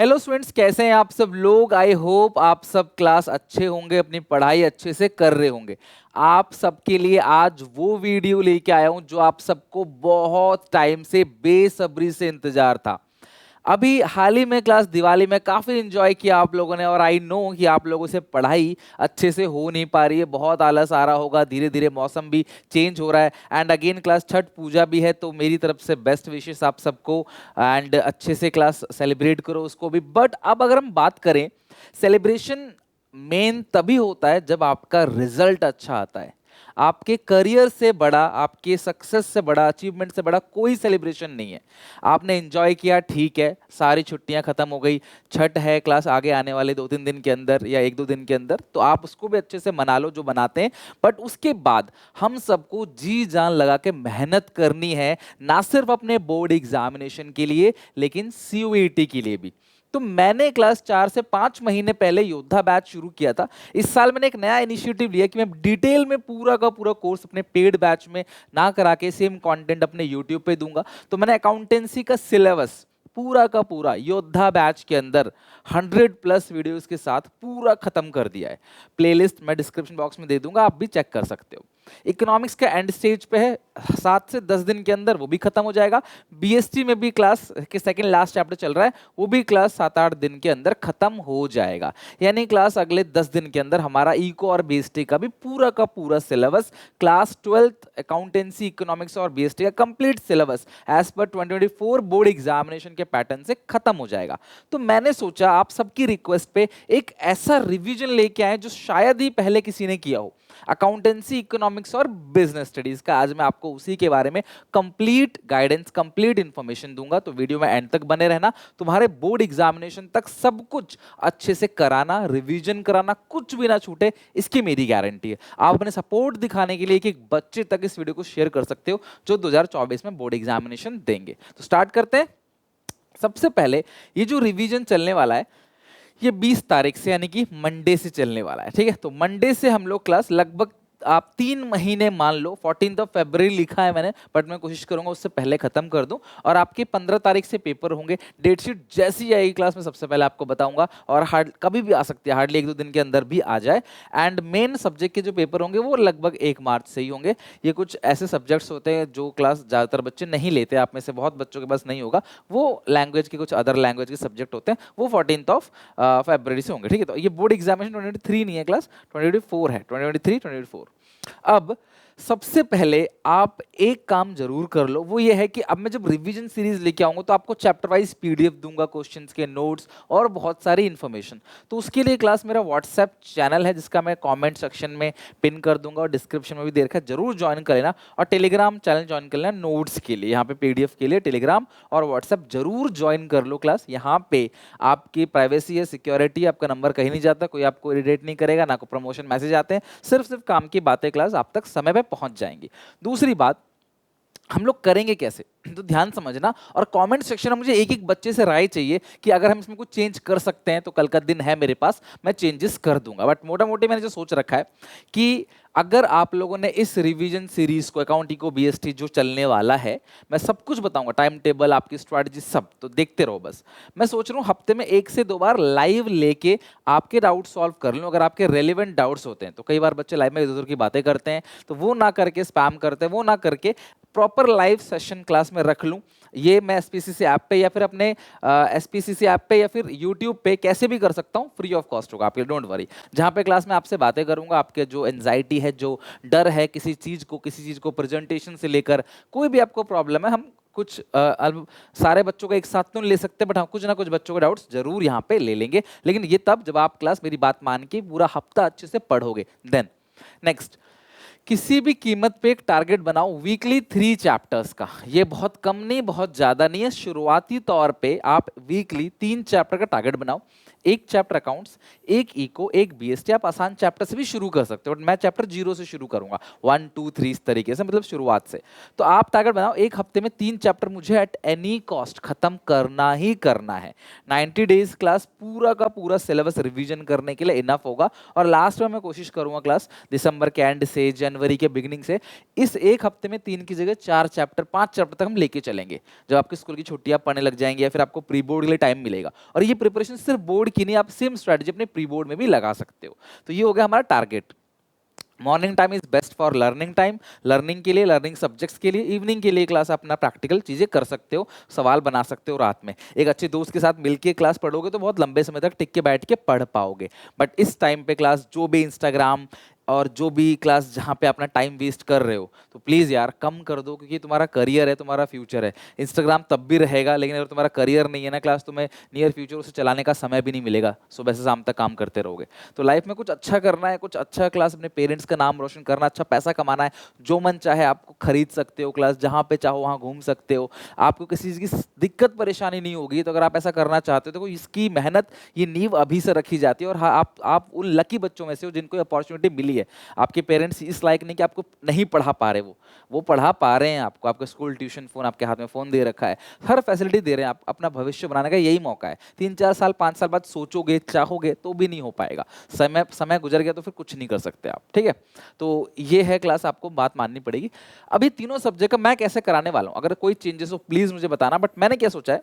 Hello students, कैसे हैं आप सब लोग। आई होप आप सब क्लास अच्छे होंगे, अपनी पढ़ाई अच्छे से कर रहे होंगे। आप सबके लिए आज वो वीडियो लेके आया हूं जो आप सबको बहुत टाइम से बेसब्री से इंतजार था। अभी हाल ही में क्लास दिवाली में काफी एंजॉय किया आप लोगों ने, और आई नो कि आप लोगों से पढ़ाई अच्छे से हो नहीं पा रही है, बहुत आलस आ रहा होगा, धीरे धीरे मौसम भी चेंज हो रहा है। एंड अगेन क्लास छठ पूजा भी है, तो मेरी तरफ से बेस्ट विशेस आप सबको। एंड अच्छे से क्लास सेलिब्रेट करो उसको भी। बट अब अगर हम बात करें, सेलिब्रेशन मेन तभी होता है जब आपका रिजल्ट अच्छा आता है। आपके करियर से बड़ा, आपके सक्सेस से बड़ा, अचीवमेंट से बड़ा कोई सेलिब्रेशन नहीं है। आपने एंजॉय किया, ठीक है, सारी छुट्टियां खत्म हो गई, छठ है, क्लास आगे आने वाले 2-3 दिन के अंदर या 1-2 दिन के अंदर, तो आप उसको भी अच्छे से मना लो जो बनाते हैं। बट उसके बाद हम सबको जी जान लगा के मेहनत करनी है, ना सिर्फ अपने बोर्ड एग्जामिनेशन के लिए लेकिन सीयूईटी के लिए भी। तो मैंने क्लास 4 से 5 महीने पहले योद्धा बैच शुरू किया था। इस साल मैंने एक नया इनिशिएटिव लिया कि मैं डिटेल में पूरा का पूरा कोर्स अपने पेड बैच में ना करा के सेम कंटेंट अपने यूट्यूब पे दूंगा। तो मैंने अकाउंटेंसी का सिलेबस पूरा का पूरा योद्धा बैच के अंदर 100+ वीडियोस के साथ पूरा खत्म कर दिया है। प्लेलिस्ट मैं डिस्क्रिप्शन बॉक्स में दे दूंगा, आप भी चेक कर सकते हो। इकोनॉमिक्स का एंड स्टेज पे है, 7 से 10 दिन के अंदर वो भी खत्म हो जाएगा। बीएसटी में भी क्लास के सेकंड लास्ट चैप्टर चल रहा है, वो भी क्लास 7-8 दिन के अंदर खत्म हो जाएगा। यानी क्लास अगले 10 दिन के अंदर हमारा इको और बीएसटी का भी पूरा का पूरा syllabus, class 12th accountancy, economics और बीएसटी का complete syllabus as per 2024 board examination के पैटर्न से खत्म हो जाएगा। तो मैंने सोचा आप सबकी रिक्वेस्ट पे एक ऐसा रिवीजन लेके आए जो शायद ही पहले किसी ने किया हो। अकाउंटेंसी, इकोनॉमिक्स और बिजनेस स्टडीज का आज मैं आपको उसी के बारे में कंप्लीट गाइडेंस, कंप्लीट इंफॉर्मेशन दूंगा। तो वीडियो में एंड तक बने रहना। तुम्हारे बोर्ड एग्जामिनेशन तक सब कुछ अच्छे से कराना, रिवीजन कराना, कुछ भी ना छूटे, इसकी मेरी गारंटी है। आप अपने सपोर्ट दिखाने के लिए एक बच्चे तक इस वीडियो को शेयर कर सकते हो जो 2024 में बोर्ड एग्जामिनेशन देंगे। तो स्टार्ट करते हैं। सबसे पहले ये जो रिवीजन चलने वाला है, ये 20 तारीख से यानी कि मंडे से चलने वाला है। ठीक है, तो मंडे से हम लोग क्लास लगभग आप 3 महीने मान लो, 14 फरवरी लिखा है मैंने, बट मैं कोशिश करूंगा उससे पहले खत्म कर दूं। और आपके 15 तारीख से पेपर होंगे। डेट शीट जैसी आएगी क्लास में सबसे पहले आपको बताऊंगा, और हार्ड कभी भी आ सकती है, हार्डली 1-2 दिन के अंदर भी आ जाए। एंड मेन सब्जेक्ट के जो पेपर होंगे वो लगभग 1 मार्च से ही होंगे। ये कुछ ऐसे सब्जेक्ट्स होते हैं जो क्लास ज़्यादातर बच्चे नहीं लेते, आप में से बहुत बच्चों के पास नहीं होगा, वो लैंग्वेज के, कुछ अदर लैंग्वेज के सब्जेक्ट होते हैं, वो 14 से होंगे। ठीक है, तो ये बोर्ड एग्जामिनेशन 2023 नहीं है, क्लास 2024 है, 2023-2024। अब सबसे पहले आप एक काम जरूर कर लो, वो ये है कि अब मैं जब रिवीजन सीरीज लेके आऊंगा तो आपको चैप्टर वाइज पीडीएफ दूंगा, क्वेश्चंस के नोट्स और बहुत सारी इंफॉर्मेशन। तो उसके लिए क्लास मेरा व्हाट्सएप चैनल है जिसका मैं कमेंट सेक्शन में पिन कर दूंगा और डिस्क्रिप्शन में भी दे रखा है, जरूर ज्वाइन कर लेना। और टेलीग्राम चैनल ज्वाइन कर लेना नोट्स के लिए, यहाँ पे पीडीएफ के लिए टेलीग्राम और व्हाट्सएप जरूर ज्वाइन कर लो। क्लास यहाँ पे आपकी प्राइवेसी है, सिक्योरिटी, आपका नंबर कहीं नहीं जाता, कोई आपको इरिटेट नहीं करेगा, ना कोई प्रमोशन मैसेज आते हैं, सिर्फ काम की बातें क्लास आप तक समय पे पहुंच जाएंगी। दूसरी बात, हम लोग करेंगे कैसे, तो ध्यान समझना। और कमेंट सेक्शन में मुझे एक एक बच्चे से राय चाहिए कि अगर हम इसमें कुछ चेंज कर सकते हैं तो कल का दिन है मेरे पास, मैं चेंजेस कर दूंगा। बट मोटा मोटी मैंने जो सोच रखा है कि अगर आप लोगों ने इस रिवीजन सीरीज को, अकाउंटिंग को, बीएसटी जो चलने वाला है, मैं सब कुछ बताऊंगा, टाइम टेबल, आपकी स्ट्रैटेजी, सब, तो देखते रहो बस। मैं सोच रहा हूँ हफ्ते में 1 से 2 बार लाइव लेके आपके डाउट सॉल्व कर लूँ। अगर आपके रेलिवेंट डाउट्स होते हैं तो कई बार बच्चे लाइव में इधर उधर की बातें करते हैं, तो वो ना करके, स्पैम करते हैं, वो ना करके प्रॉपर लाइव सेशन क्लास में रख लूं। ये मैं एसपीसीसी ऐप पे या फिर अपने एसपीसीसी ऐप पे या फिर यूट्यूब पे कैसे भी कर सकता हूँ, फ्री ऑफ कॉस्ट होगा आपके, डोंट वरी। जहाँ पे क्लास में आपसे बातें करूंगा, आपके जो एंजाइटी है, जो डर है किसी चीज़ को प्रेजेंटेशन से लेकर, कोई भी आपको प्रॉब्लम है, हम कुछ सारे बच्चों का एक साथ तो नहीं ले सकते, बट हाँ कुछ ना कुछ बच्चों के डाउट्स जरूर यहाँ पे ले लेंगे। लेकिन ये तब जब आप क्लास मेरी बात मान के पूरा हफ्ता अच्छे से पढ़ोगे। देन नेक्स्ट, किसी भी कीमत पे एक टारगेट बनाओ वीकली 3 चैप्टर्स का। ये बहुत कम नहीं, बहुत ज्यादा नहीं है। शुरुआती तौर पे आप वीकली 3 चैप्टर का टारगेट बनाओ। एक चैप्टर अकाउंट्स, एक इको, एक बीएसटी। आप आसान चैप्टर से भी शुरू कर सकते हो, बट मैं चैप्टर 0 से शुरू करूंगा, 1 2 3 इस तरीके से, मतलब शुरुआत से। तो आप टारगेट बनाओ, एक हफ्ते में 3 चैप्टर मुझे एट एनी कॉस्ट खत्म करना ही करना है। 90 डेज क्लास पूरा का पूरा सिलेबस रिवीजन करने के लिए इनफ होगा। और लास्ट में मैं कोशिश करूंगा क्लास दिसंबर के एंड से, जनवरी के बिगिनिंग से इस एक हफ्ते में 3 की जगह 4 चैप्टर 5 चैप्टर तक हम लेके चलेंगे। जब आपके स्कूल की छुट्टियां पड़ने लग जाएंगी या फिर आपको प्री बोर्ड के लिए टाइम मिलेगा, और ये प्रिपरेशन सिर्फ बोर्ड की नहीं, आप सेम स्ट्रेटजी अपने प्री बोर्ड में भी लगा सकते हो। तो ये हो गया हमारा target. Morning time is best for learning time, learning के लिए, लर्निंग सब्जेक्ट्स के लिए। इवनिंग के लिए क्लास अपना प्रैक्टिकल चीजें कर सकते हो, सवाल बना सकते हो रात में। एक अच्छे दोस्त के साथ मिलके क्लास पढ़ोगे तो बहुत लंबे समय तक टिक के बैठ के पढ़ पाओगे। बट इस टाइम पे क्लास जो भी इंस्टाग्राम और जो भी क्लास जहाँ पे अपना टाइम वेस्ट कर रहे हो, तो प्लीज़ यार कम कर दो, क्योंकि तुम्हारा करियर है, तुम्हारा फ्यूचर है। इंस्टाग्राम तब भी रहेगा, लेकिन अगर तुम्हारा करियर नहीं है ना क्लास, तुम्हें नियर फ्यूचर उसे चलाने का समय भी नहीं मिलेगा। सुबह से शाम तक काम करते रहोगे। तो लाइफ में कुछ अच्छा करना है, कुछ अच्छा क्लास, अपने पेरेंट्स का नाम रोशन करना, अच्छा पैसा कमाना है, जो मन चाहे आपको खरीद सकते हो क्लास, जहाँ पे चाहो वहाँ घूम सकते हो, आपको किसी चीज़ की दिक्कत परेशानी नहीं होगी। तो अगर आप ऐसा करना चाहते हो तो इसकी मेहनत, ये नींव अभी से रखी जाती है। और हाँ, आप उन लकी बच्चों में से हो जिनको अपॉर्चुनिटी मिली है। आपके पेरेंट्स इस लायक नहीं कि आपको नहीं पढ़ा पा रहे, वो पढ़ा पा रहे हैं आपको। आपका स्कूल, ट्यूशन, फोन, आपके हाथ में फोन दे रखा है, हर फैसिलिटी दे रहे हैं। आप अपना भविष्य बनाने का यही मौका है। 3-4 साल 5 साल बाद सोचोगे, चाहोगे तो भी नहीं हो पाएगा। समय समय गुजर गया तो फिर कुछ नहीं कर सकते आप। ठीक है, तो ये है क्लास, आपको बात माननी पड़ेगी। अभी तीनों सब्जेक्ट का मैं कैसे कराने वाला हूँ, अगर कोई चेंजेस हो प्लीज मुझे बताना। बट मैंने क्या सोचा है,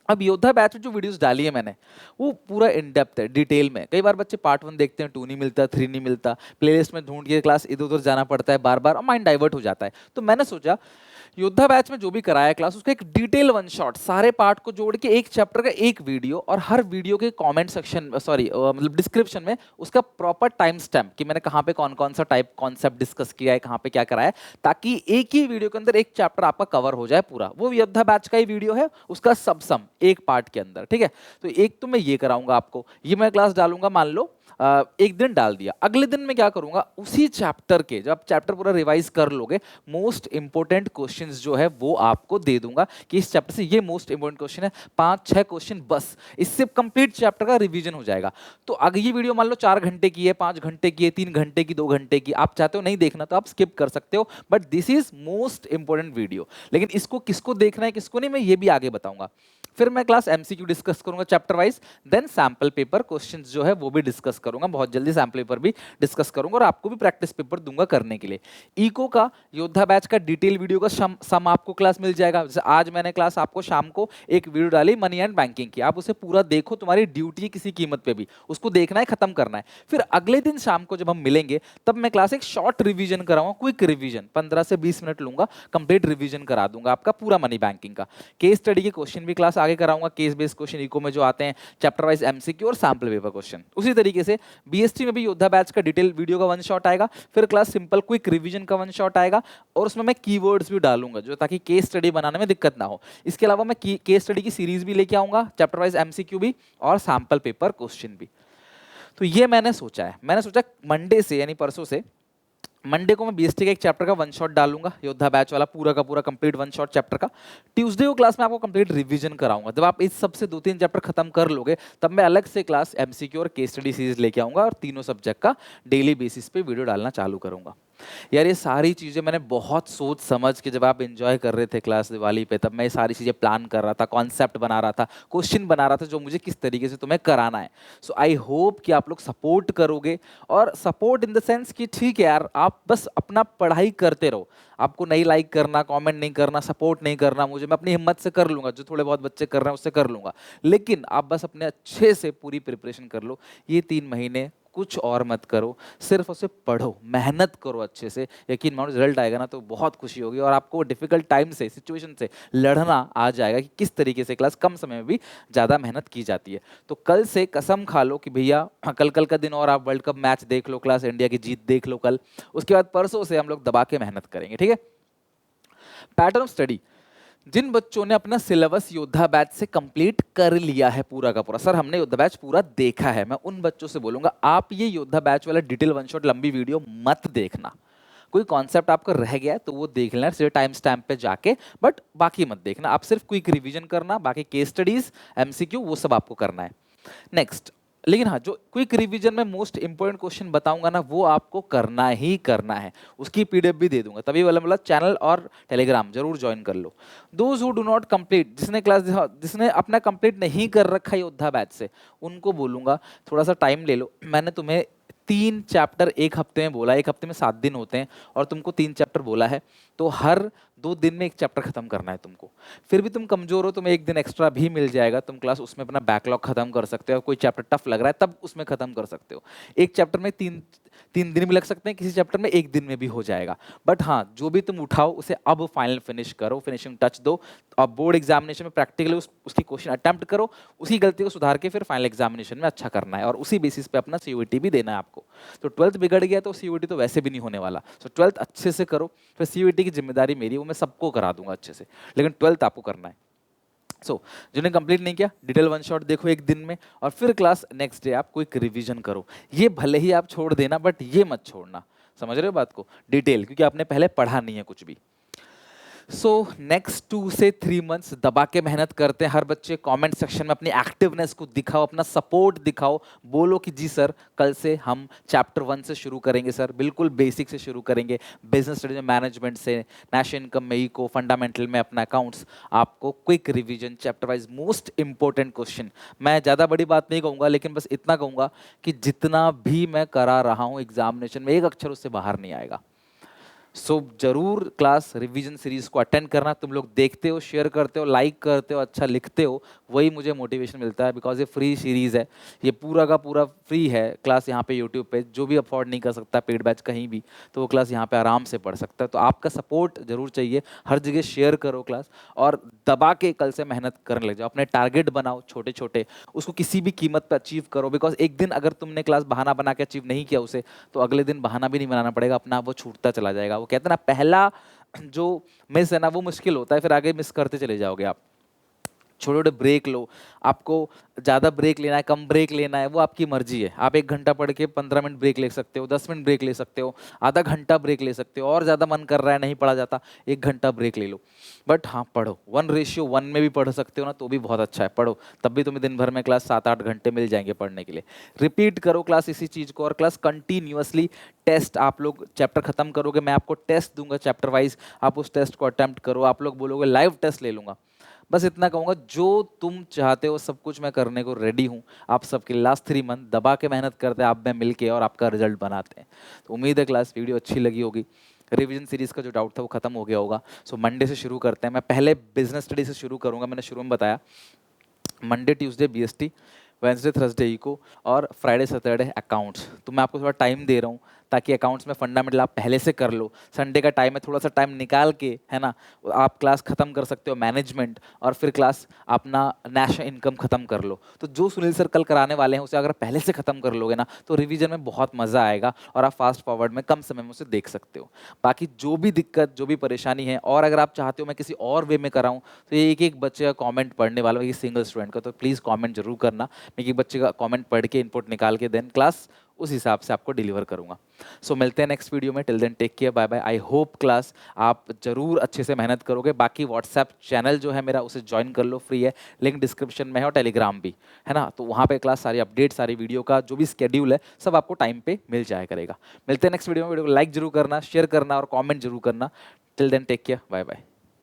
अब योद्धा बैच में जो वीडियोस डाली है मैंने, वो पूरा इन डेप्थ है, डिटेल में। कई बार बच्चे पार्ट 1 देखते हैं, 2 नहीं मिलता, 3 नहीं मिलता, प्लेलिस्ट में ढूंढ के क्लास इधर उधर जाना पड़ता है बार बार, और माइंड डाइवर्ट हो जाता है। तो मैंने सोचा योद्धा बैच में जो भी कराया क्लास, उसका एक डिटेल 1 शॉट, सारे पार्ट को जोड़ के एक चैप्टर का एक वीडियो, और हर वीडियो के कमेंट सेक्शन, सॉरी मतलब डिस्क्रिप्शन में उसका प्रॉपर टाइम स्टैम्प कि मैंने कहाँ पे कौन कौन सा टाइप कॉन्सेप्ट डिस्कस किया है, कहाँ पे क्या कराया है, ताकि एक ही वीडियो के अंदर एक चैप्टर आपका कवर हो जाए पूरा। वो योद्धा बैच का ही वीडियो है, उसका सब सम एक पार्ट के अंदर। ठीक है, तो एक तो मैं ये कराऊंगा आपको, ये मैं क्लास डालूंगा, मान लो एक दिन डाल दिया, अगले दिन मैं क्या करूंगा, उसी चैप्टर के, जब आप चैप्टर पूरा रिवाइज कर लोगे, मोस्ट इंपोर्टेंट क्वेश्चंस जो है वो आपको दे दूंगा कि इस चैप्टर से ये मोस्ट इंपोर्टेंट क्वेश्चन है, 5-6 क्वेश्चन बस, इससे कंप्लीट चैप्टर का रिवीजन हो जाएगा। तो अगर ये वीडियो मान लो 4 घंटे की है, 5 घंटे की है, 3 घंटे की, 2 घंटे की, आप चाहते हो नहीं देखना तो आप स्किप कर सकते हो, but this is most important video. लेकिन इसको किसको देखना है किसको नहीं, मैं ये भी आगे बताऊंगा। फिर मैं क्लास एमसीक्यू डिस्कस करूंगा chapter wise, then sample paper questions जो है वो भी डिस्कस करूंगा, बहुत जल्दी सैंपल पेपर भी डिस्कस करूंगा, और आपको भी प्रैक्टिस पेपर दूंगा करने के लिए। इको का, योद्धा बैच का डिटेल वीडियो का सम आपको क्लास मिल जाएगा। जैसे आज मैंने क्लास आपको शाम को एक वीडियो डाली मनी एंड बैंकिंग की, आप उसे पूरा देखो, तुम्हारी ड्यूटी है किसी कीमत पे भी, उसको देखना है, खत्म करना है। फिर अगले दिन शाम को जब हम मिलेंगे तब मैं क्लास एक शॉर्ट रिवीजन कराऊंगा, क्विक रिवीजन, 15 से 20 मिनट लूंगा, कंप्लीट रिवीजन करा दूंगा आपका पूरा मनी बैंकिंग का। केस स्टडी के क्वेश्चन भी क्लास आगे कराऊंगा, केस बेस्ड क्वेश्चन इको में जो आते हैं, चैप्टर वाइज एमसीक्यू और सैंपल पेपर क्वेश्चन। उसी तरीके से बीएसटी में भी योद्धा बैच का डिटेल वीडियो का 1 शॉट आएगा, फिर क्लास सिंपल क्विक रिवीजन का 1 शॉट आएगा, और उसमें मैं कीवर्ड्स भी डालूंगा जो, ताकि केस स्टडी बनाने में दिक्कत ना हो। इसके अलावा मैं केस स्टडी की सीरीज भी लेके आऊंगा, चैप्टर वाइज एमसीक्यू भी और सैंपल पेपर क्वेश्चन भी। तो ये मैंने सोचा है, मैंने सोचा मंडे से, यानी परसों से, मंडे को मैं बीएसटी का एक चैप्टर का 1 शॉट डालूंगा, योद्धा बैच वाला पूरा का पूरा कंप्लीट 1 शॉट चैप्टर का। ट्यूसडे को क्लास में आपको कंप्लीट रिवीजन कराऊंगा। जब आप इस सबसे 2-3 चैप्टर खत्म कर लोगे, तब मैं अलग से क्लास एमसीक्यू और केस स्टडी सीरीज लेके आऊंगा, और तीनों सब्जेक्ट का डेली बेसिस पे वीडियो डालना चालू करूंगा। यार ये सारी चीज़ें मैंने बहुत सोच समझ के, जब आप एंजॉय कर रहे थे क्लास दिवाली पे, तब मैं ये सारी चीज़ें प्लान कर रहा था, कॉन्सेप्ट बना रहा था, क्वेश्चन बना रहा था, जो मुझे किस तरीके से तुम्हें कराना है। सो आई होप कि आप लोग सपोर्ट करोगे, और सपोर्ट इन द सेंस कि ठीक है यार, आप बस अपना पढ़ाई करते रहो, आपको नहीं लाइक करना, कमेंट नहीं करना, सपोर्ट नहीं करना मुझे, मैं अपनी हिम्मत से कर लूँगा, जो थोड़े बहुत बच्चे कर रहे हैं उससे कर लूँगा, लेकिन आप बस अपने अच्छे से पूरी प्रिपरेशन कर लो। ये 3 महीने कुछ और मत करो, सिर्फ उसे पढ़ो, मेहनत करो अच्छे से, यकीन मानो रिजल्ट आएगा ना तो बहुत खुशी होगी, और आपको डिफिकल्ट टाइम से, सिचुएशन से लड़ना आ जाएगा कि किस तरीके से क्लास कम समय में भी ज़्यादा मेहनत की जाती है। तो कल से कसम खा लो कि भैया कल का दिन और आप वर्ल्ड कप मैच देख लो, क्लास इंडिया की जीत देख लो कल, उसके बाद परसों से हम लोग दबा के मेहनत करेंगे। ठीक है, पैटर्न ऑफ स्टडी, जिन बच्चों ने अपना सिलेबस योद्धा बैच से कंप्लीट कर लिया है पूरा का पूरा, सर हमने योद्धा बैच पूरा देखा है, मैं उन बच्चों से बोलूंगा आप ये योद्धा बैच वाला डिटेल 1 शॉट लंबी वीडियो मत देखना। कोई कॉन्सेप्ट आपका रह गया है तो वो देख लेना सिर्फ टाइम स्टैम्प पे जाके, बट बाकी मत देखना। आप सिर्फ क्विक रिवीजन करना, बाकी केस स्टडीज, एमसीक्यू, वो सब आपको करना है। नेक्स्ट, लेकिन हाँ, जो क्विक रिवीजन में मोस्ट इंपोर्टेंट क्वेश्चन बताऊंगा ना, वो आपको करना ही करना है, उसकी पीडीएफ भी दे दूंगा। तभी वाला मतलब चैनल और टेलीग्राम जरूर ज्वाइन कर लो। Those who do not complete, जिसने अपना कंप्लीट नहीं कर रखा है योद्धा बैच से, उनको बोलूंगा थोड़ा सा टाइम ले लो। मैंने तुम्हें 3 चैप्टर एक हफ्ते में बोला, एक हफ्ते में 7 दिन होते हैं और तुमको 3 चैप्टर बोला है, तो हर 2 दिन में एक चैप्टर खत्म करना है तुमको। फिर भी तुम कमजोर हो, तुम्हें एक दिन एक्स्ट्रा भी मिल जाएगा, तुम क्लास उसमें अपना बैकलॉग खत्म कर सकते हो। कोई चैप्टर टफ लग रहा है तब उसमें खत्म कर सकते हो। एक चैप्टर में 3 दिन भी लग सकते हैं, किसी चैप्टर में 1 दिन में भी हो जाएगा। बट हाँ, जो भी तुम उठाओ उसे अब फाइनल फिनिश करो, फिनिशिंग टच दो। अब बोर्ड एग्जामिनेशन में प्रैक्टिकली उसकी क्वेश्चन अटेम्प्ट करो, उसी गलती को सुधार के फिर फाइनल एग्जामिनेशन में अच्छा करना है और उसी बेसिस पे अपना सीयूईटी भी देना है आपको। तो 12th बिगड़ गया तो सीयूईटी तो वैसे भी नहीं होने वाला। सो 12th अच्छे से करो, फिर सीयूईटी की जिम्मेदारी मेरी, वो मैं सबको करा दूंगा अच्छे से, लेकिन 12th आपको करना है। जिन्हें कंप्लीट नहीं किया, डिटेल वन शॉट देखो एक दिन में, और फिर क्लास नेक्स्ट डे आप क्विक रिवीजन करो। ये भले ही आप छोड़ देना, बट ये मत छोड़ना। समझ रहे हो बात को? डिटेल, क्योंकि आपने पहले पढ़ा नहीं है कुछ भी। सो नेक्स्ट 2 से 3 मंथ्स दबा के मेहनत करते हैं हर बच्चे। कमेंट सेक्शन में अपनी एक्टिवनेस को दिखाओ, अपना सपोर्ट दिखाओ, बोलो कि जी सर कल से हम चैप्टर 1 से शुरू करेंगे सर, बिल्कुल बेसिक से शुरू करेंगे, बिजनेस स्टडीज में, मैनेजमेंट से, नेशनल इनकम में, इको, फंडामेंटल में अपना अकाउंट्स, आपको quick revision, chapter wise most important question. मैं ज़्यादा बड़ी बात नहीं कहूँगा, लेकिन बस इतना कहूँगा कि जितना भी मैं करा रहा हूँ एग्जामिनेशन में, एक अक्षर उससे बाहर नहीं आएगा। जरूर क्लास रिवीजन सीरीज को अटेंड करना। तुम लोग देखते हो, शेयर करते हो, लाइक करते हो, अच्छा लिखते हो, वही मुझे मोटिवेशन मिलता है। बिकॉज ये फ्री सीरीज है, ये पूरा का पूरा फ्री है क्लास यहाँ पे यूट्यूब पे। जो भी अफोर्ड नहीं कर सकता पेड बैच कहीं भी, तो वो क्लास यहाँ पे आराम से पढ़ सकता है। तो आपका सपोर्ट जरूर चाहिए, हर जगह शेयर करो क्लास, और दबा के कल से मेहनत करने लग जाओ। अपने टारगेट बनाओ छोटे छोटे, उसको किसी भी कीमत पर अचीव करो। बिकॉज एक दिन अगर तुमने क्लास बहाना बना के अचीव नहीं किया उसे, तो अगले दिन बहाना भी नहीं बनाना पड़ेगा, अपना वो छूटता चला जाएगा। वो कहते हैं ना, पहला जो मिस है ना वो मुश्किल होता है, फिर आगे मिस करते चले जाओगे आप। छोटे छोटे ब्रेक लो, आपको ज़्यादा ब्रेक लेना है, कम ब्रेक लेना है, वो आपकी मर्जी है। आप 1 घंटा पढ़ के 15 मिनट ब्रेक ले सकते हो, 10 मिनट ब्रेक ले सकते हो, आधा घंटा ब्रेक ले सकते हो, और ज़्यादा मन कर रहा है नहीं पढ़ा जाता, 1 घंटा ब्रेक ले लो। बट हाँ, पढ़ो। 1:1 में भी पढ़ सकते हो ना, तो भी बहुत अच्छा है, पढ़ो। तब भी तुम्हें दिन भर में क्लास 7-8 घंटे मिल जाएंगे पढ़ने के लिए। रिपीट करो क्लास इसी चीज़ को, और क्लास कंटिन्यूअसली। टेस्ट आप लोग चैप्टर खत्म करोगे, मैं आपको टेस्ट दूंगा चैप्टर वाइज, आप उस टेस्ट को अटेम्प्ट करो। आप लोग बोलोगे लाइव टेस्ट ले लूंगा, बस इतना कहूँगा, जो तुम चाहते हो सब कुछ मैं करने को रेडी हूँ। आप सबके लास्ट 3 मंथ दबा के मेहनत करते हैं, आप मैं मिलके, और आपका रिजल्ट बनाते हैं। तो उम्मीद है क्लास वीडियो अच्छी लगी होगी। रिवीजन सीरीज का जो डाउट था वो खत्म हो गया होगा। मंडे से शुरू करते हैं। मैं पहले बिजनेस स्टडी से शुरू करूँगा, मैंने शुरू में बताया। Monday Tuesday BST, Wednesday Thursday eco, और फ्राइडे सैटरडे अकाउंट्स। तो मैं आपको थोड़ा टाइम दे रहा हूँ ताकि अकाउंट्स में फंडामेंटल आप पहले से कर लो। संडे का टाइम है, थोड़ा सा टाइम निकाल के, है ना, आप क्लास खत्म कर सकते हो मैनेजमेंट, और फिर क्लास अपना नेशनल इनकम खत्म कर लो। तो जो सुनील सर कल कराने वाले हैं उसे अगर पहले से खत्म कर लोगे ना, तो रिवीजन में बहुत मजा आएगा, और आप फास्ट फॉरवर्ड में कम समय में उसे देख सकते हो। बाकी जो भी दिक्कत, जो भी परेशानी है, और अगर आप चाहते हो मैं किसी और वे में कराऊं, तो ये एक एक बच्चे का कॉमेंट पढ़ने वाला है, सिंगल स्टूडेंट का, तो प्लीज़ कॉमेंट जरूर करना। मैं एक बच्चे का कॉमेंट पढ़ के इनपुट निकाल के देन क्लास उस हिसाब से आपको डिलीवर करूंगा। मिलते हैं नेक्स्ट वीडियो में। Till then take care, bye bye. I hope class आप जरूर अच्छे से मेहनत करोगे। बाकी व्हाट्सएप चैनल जो है मेरा, उसे ज्वाइन कर लो, फ्री है, लिंक डिस्क्रिप्शन में है, और टेलीग्राम भी है ना। तो वहाँ पे क्लास सारी अपडेट, सारी वीडियो का जो भी स्केड्यूल है, सब आपको टाइम पे मिल जाया करेगा। मिलते हैं नेक्स्ट वीडियो में। वीडियो को लाइक जरूर करना, शेयर करना, और कॉमेंट जरूर करना। Till then take care, bye bye.